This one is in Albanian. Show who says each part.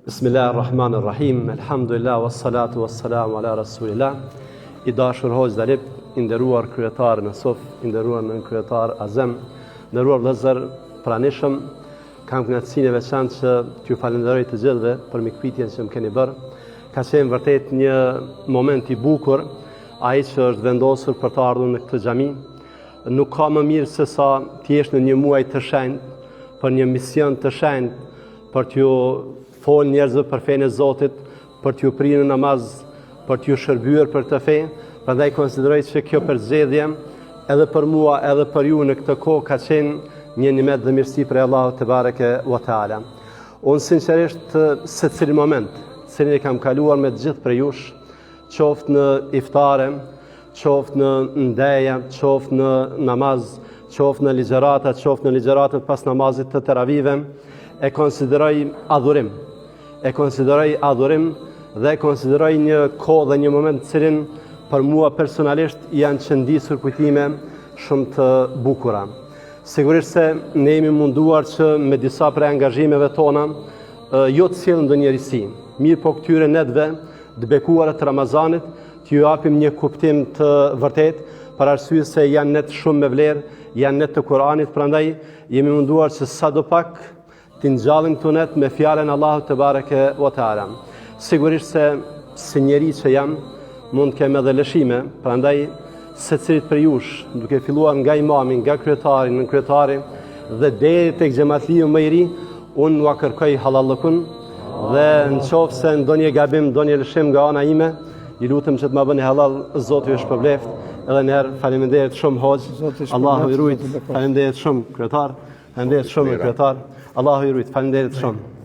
Speaker 1: Bismillahirrahmanirrahim. Elhamdulillah wassalatu wassalamu ala rasulillah. I dashur Hoxh Dalip, i nderuar kryetar në SOF, i nderuar nën kryetar Azem, nderuar vëllezër pranishëm, kam kënaqësinë e veçantë që t'ju falenderoj të gjithëve për mikpritjen që më keni bërë. Ka qenë vërtet një moment i bukur, ai që është vendosur për të ardhur në këtë xhami. Nuk ka më mirë se sa të jesh në një muaj të shenjtë, për një mision të shenjtë, për t'ju fol njerëzve për fenë e Zotit, për t'ju prirë në namaz, për t'ju shërbyer për të fe. Prandaj konsideroj që kjo përzgjedhje edhe për mua, edhe për ju në këtë kohë ka qenë një nimet dhe mirësi për Allahut te bareke ve teala. Unë sinqerisht secili moment, cilin e kam kaluar me të gjithë prej jush, qoftë në iftare, qoftë në ndeja, qoftë në namaz, qoftë në ligjërata, qoftë në ligjëratët pas namazit të teravive, e konsideroj adhurim. E konsideroj adhurim dhe konsideroj një kohë dhe një moment cilin për mua personalisht janë qëndisur kujtime shumë të bukura. Sigurisht se ne jemi munduar që me disa prej angazhimeve tona jo të sillim ndonjë risi, mirë po këtyre netve të bekuara të Ramazanit t'ju japim një kuptim të vërtet, për arsye se janë net shumë me vlerë, janë net të Kuranit, prandaj jemi munduar që sadopak t'i ngjallim këto net me fjalën Allahut te bareke ve teala. Sigurisht se si njeri që jam, mund të kem edhe lëshime, prandaj secilit për jush, duke filluar nga imami, nga kryetari, nën kryetari dhe deri tek xhamatliu më i ri, unë ua kërkoj halallëkun dhe nëse ndonjë gabim, ndonjë lëshim nga ana ime, i lutem që të ma bëni halal, Zoti ju shpërbleft. Edhe një herë faleminderit shumë Hoxh, Allahu i rujt, faleminderit shumë kryetar, faleminderit shumë kryetar, Allahu i rujt, faleminderit shumë.